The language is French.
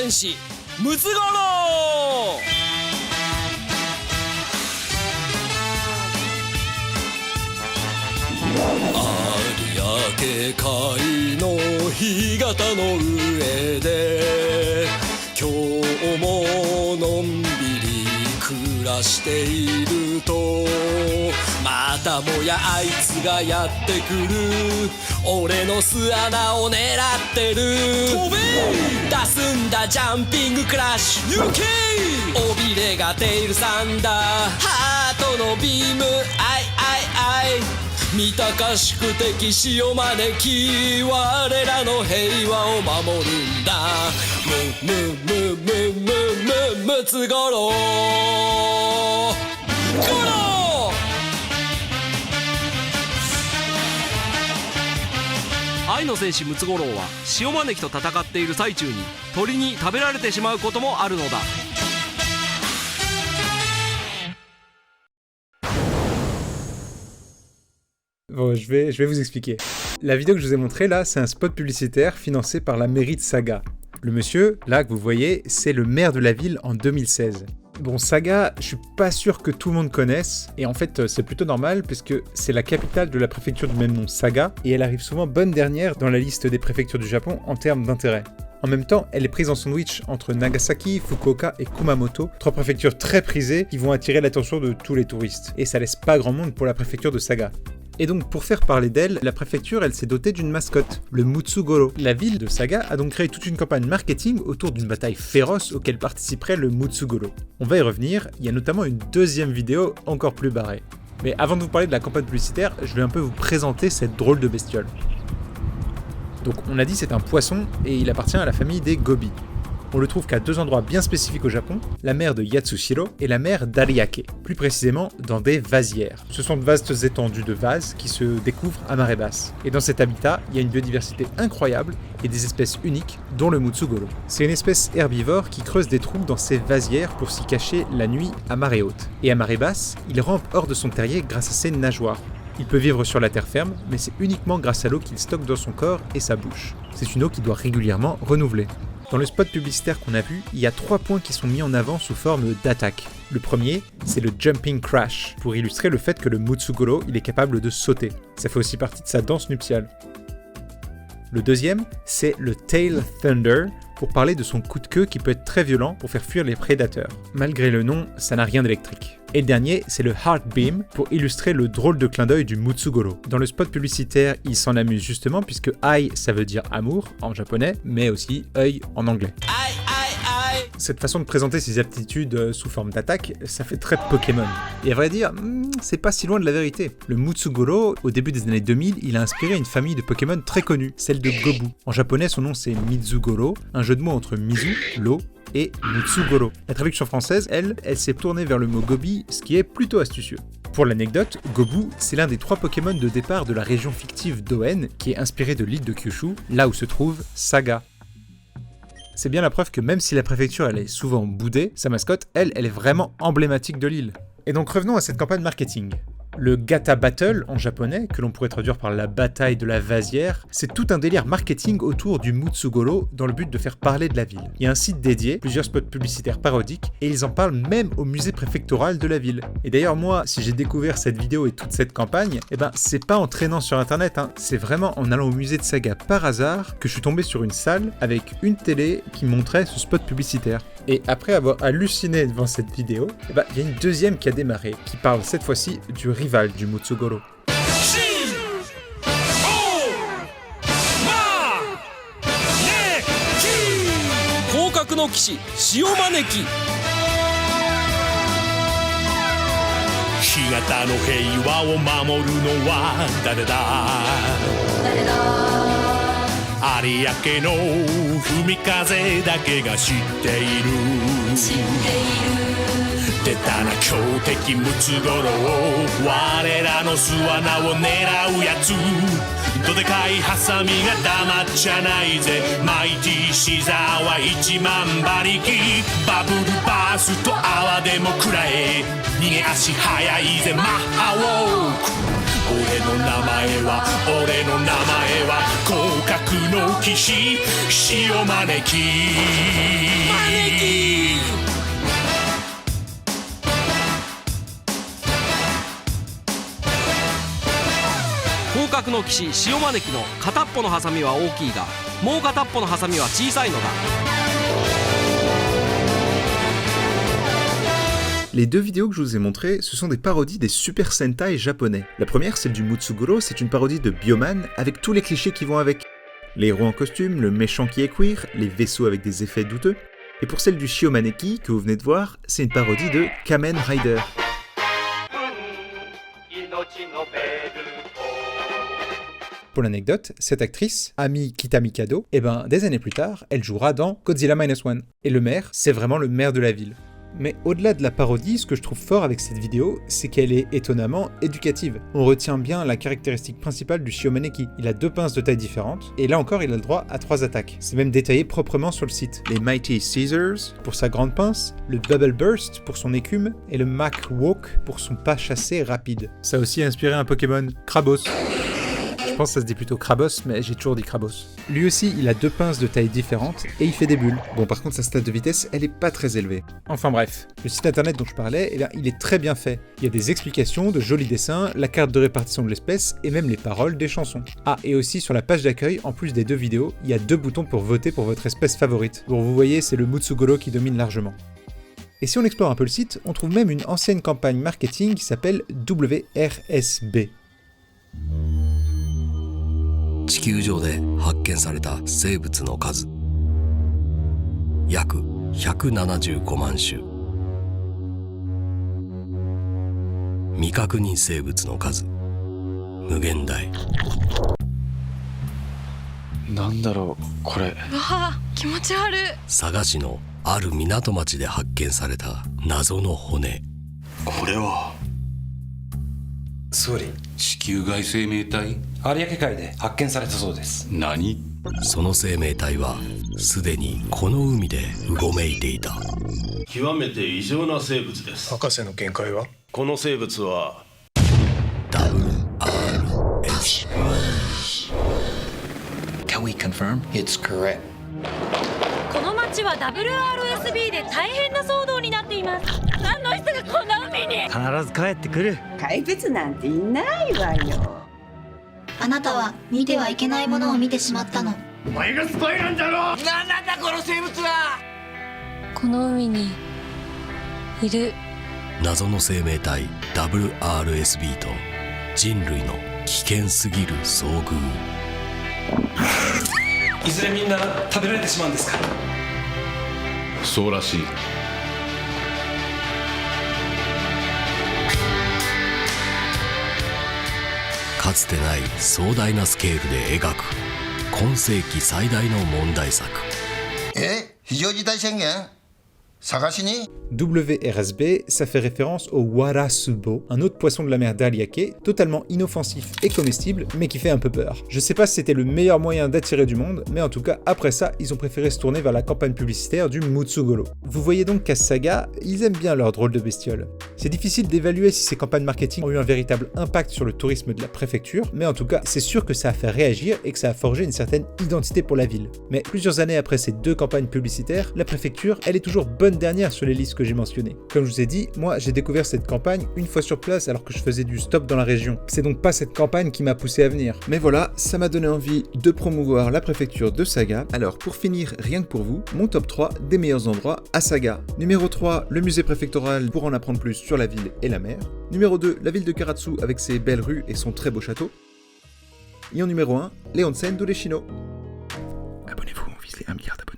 戦士ムツゴロウ。有明海の干潟の上で今日ものんびり暮らしていると、またもやあいつがやってくる。俺の巣穴を狙ってる。飛べ出すんだジャンピングクラッシュ UK。 尾びれがテイルサンダー、ハートのビーム、アイアイアイ。見たかしく敵死を招き、我らの平和を守るんだ。ムツゴロウゴロウ。愛の戦士ムツゴロウは潮招きと戦っている最中に鳥に食べられてしまうこともあるのだ。Bon, je vais vous expliquer. La vidéo que je vous ai montrée là, c'est un spot publicitaire financé par la mairie de Saga. Le monsieur, là, que vous voyez, c'est le maire de la ville en 2016. Bon, Saga, je suis pas sûr que tout le monde connaisse, et en fait, c'est plutôt normal, puisque c'est la capitale de la préfecture du même nom, Saga, et elle arrive souvent bonne dernière dans la liste des préfectures du Japon en termes d'intérêt. En même temps, elle est prise en sandwich entre Nagasaki, Fukuoka et Kumamoto, trois préfectures très prisées qui vont attirer l'attention de tous les touristes, et ça laisse pas grand monde pour la préfecture de Saga. Et donc, pour faire parler d'elle, la préfecture, elle s'est dotée d'une mascotte, le Mutsugoro. La ville de Saga a donc créé toute une campagne marketing autour d'une bataille féroce auquel participerait le Mutsugoro. On va y revenir, il y a notamment une deuxième vidéo encore plus barrée. Mais avant de vous parler de la campagne publicitaire, je vais un peu vous présenter cette drôle de bestiole. Donc, on a dit c'est un poisson et il appartient à la famille des gobies. On le trouve qu'à deux endroits bien spécifiques au Japon, la mer de Yatsushiro et la mer d'Ariake, plus précisément dans des vasières. Ce sont de vastes étendues de vases qui se découvrent à marée basse. Et dans cet habitat, il y a une biodiversité incroyable et des espèces uniques, dont le Mutsugoro. C'est une espèce herbivore qui creuse des trous dans ses vasières pour s'y cacher la nuit à marée haute. Et à marée basse, il rampe hors de son terrier grâce à ses nageoires. Il peut vivre sur la terre ferme, mais c'est uniquement grâce à l'eau qu'il stocke dans son corps et sa bouche. C'est une eau qu'il doit régulièrement renouveler. Dans le spot publicitaire qu'on a vu, il y a 3 points qui sont mis en avant sous forme d'attaque. Le premier, c'est le Jumping Crash, pour illustrer le fait que le Mutsugoro, il est capable de sauter. Ça fait aussi partie de sa danse nuptiale. Le deuxième, c'est le Tail Thunder, pour parler de son coup de queue qui peut être très violent pour faire fuir les prédateurs. Malgré le nom, ça n'a rien d'électrique. Et le dernier, c'est le Heart Beam, pour illustrer le drôle de clin d'œil du Mutsugoro. Dans le spot publicitaire, il s'en amuse justement puisque Ai, ça veut dire amour en japonais, mais aussi œil en anglais. Cette façon de présenter ses aptitudes sous forme d'attaque, ça fait très Pokémon. Et à vrai dire, c'est pas si loin de la vérité. Le Mutsugoro, au début des années 2000, il a inspiré une famille de Pokémon très connue, celle de Gobu. En japonais, son nom c'est Mizugoro, un jeu de mots entre Mizu, l'eau, et Mutsugoro. La traduction française, elle s'est tournée vers le mot Gobi, ce qui est plutôt astucieux. Pour l'anecdote, Gobu, c'est l'un des 3 Pokémon de départ de la région fictive d'Oen, qui est inspirée de l'île de Kyushu, là où se trouve Saga. C'est bien la preuve que même si la préfecture elle est souvent boudée, sa mascotte, elle est vraiment emblématique de l'île. Et donc revenons à cette campagne marketing. Le Gata Battle en japonais, que l'on pourrait traduire par la bataille de la vasière, c'est tout un délire marketing autour du Mutsugoro dans le but de faire parler de la ville. Il y a un site dédié, plusieurs spots publicitaires parodiques, et ils en parlent même au musée préfectoral de la ville. Et d'ailleurs moi, si j'ai découvert cette vidéo et toute cette campagne, c'est pas en traînant sur internet, c'est vraiment en allant au musée de Saga par hasard que je suis tombé sur une salle avec une télé qui montrait ce spot publicitaire. Et après avoir halluciné devant cette vidéo, il y a une deuxième qui a démarré, qui parle cette fois-ci du rival du Mutsugoro. Ariake no fumikaze dake ga shitte iru Deta na kyōteki Mutsugoro wo warera no suana wo nerau yatsu Dodekai hasami ga damachanai ze Mighty Shiza wa 1万馬力バブルバースト泡でも食らえ逃げ足早いぜマッハウォーク俺の名前は広角の騎士潮招き広角の騎士潮招きの片っぽのハサミは大きいがもう片っぽのハサミは小さいのだ。Les deux vidéos que je vous ai montrées, ce sont des parodies des Super Sentai japonais. La première, celle du Mutsugoro, c'est une parodie de Bioman avec tous les clichés qui vont avec. Les héros en costume, le méchant qui est queer, les vaisseaux avec des effets douteux. Et pour celle du Shiomaneki, que vous venez de voir, c'est une parodie de Kamen Rider. Pour l'anecdote, cette actrice, Ami Kitamikado, des années plus tard, elle jouera dans Godzilla -1. Et le maire, c'est vraiment le maire de la ville. Mais au-delà de la parodie, ce que je trouve fort avec cette vidéo, c'est qu'elle est étonnamment éducative. On retient bien la caractéristique principale du Shiomaneki. Il a 2 pinces de taille différentes, et là encore il a le droit à 3 attaques. C'est même détaillé proprement sur le site. Les Mighty Scissors pour sa grande pince, le Bubble Burst pour son écume, et le Mac Walk pour son pas chassé rapide. Ça a aussi inspiré un Pokémon, Krabos. Je pense que ça se dit plutôt Krabos, mais j'ai toujours dit Krabos. Lui aussi, il a 2 pinces de taille différentes et il fait des bulles. Bon, par contre, sa stat de vitesse, elle est pas très élevée. Enfin bref, le site internet dont je parlais, il est très bien fait. Il y a des explications, de jolis dessins, la carte de répartition de l'espèce et même les paroles des chansons. Ah, et aussi sur la page d'accueil, en plus des 2 vidéos, il y a 2 boutons pour voter pour votre espèce favorite. Bon, vous voyez, c'est le Mutsugoro qui domine largement. Et si on explore un peu le site, on trouve même une ancienne campagne marketing qui s'appelle WRSB. 地球上で発見された生物の数約175万種未確認生物の数無限大なんだろうこれ。わあ気持ち悪い。佐賀市のある港町で発見された謎の骨これは総理、地球外生命体有明海で発見されたそうです。何その生命体はすでにこの海でうごめいていた極めて異常な生物です。博士の見解は？この生物は WRS Can we confirm it's correct? この町は WRSB で大変な騒動になっています。何の人がこんな海に。必ず帰ってくる。怪物なんていないわよ。あなたは見てはいけないものを見てしまったの。お前がスパイなんだろ。なんだこの生物は。この海にいる謎の生命体 WRSB と人類の危険すぎる遭遇いずれみんな食べられてしまうんですか？そうらしい。かつてない壮大なスケールで描く今世紀最大の問題作非常事態宣言探しに WRSB, ça fait référence au Warasubo, un autre poisson de la mer d'Ariake, totalement inoffensif et comestible, mais qui fait un peu peur. Je sais pas si c'était le meilleur moyen d'attirer du monde, mais en tout cas, après ça, ils ont préféré se tourner vers la campagne publicitaire du Mutsugoro. Vous voyez donc qu'à Saga, ils aiment bien leur drôle de bestiole. C'est difficile d'évaluer si ces campagnes marketing ont eu un véritable impact sur le tourisme de la préfecture, mais en tout cas, c'est sûr que ça a fait réagir et que ça a forgé une certaine identité pour la ville. Mais plusieurs années après ces 2 campagnes publicitaires, la préfecture, elle est toujours bonne dernière sur les listes que j'ai mentionnées. Comme je vous ai dit, moi j'ai découvert cette campagne une fois sur place alors que je faisais du stop dans la région. C'est donc pas cette campagne qui m'a poussé à venir. Mais voilà, ça m'a donné envie de promouvoir la préfecture de Saga. Alors pour finir, rien que pour vous, mon top 3 des meilleurs endroits à Saga. Numéro 3, le musée préfectoral pour en apprendre plus sur la ville et la mer. Numéro 2, la ville de Karatsu avec ses belles rues et son très beau château. Et en numéro 1, les onsen d'Ureshino. Abonnez-vous, on vise les 1 milliard d'abonnés.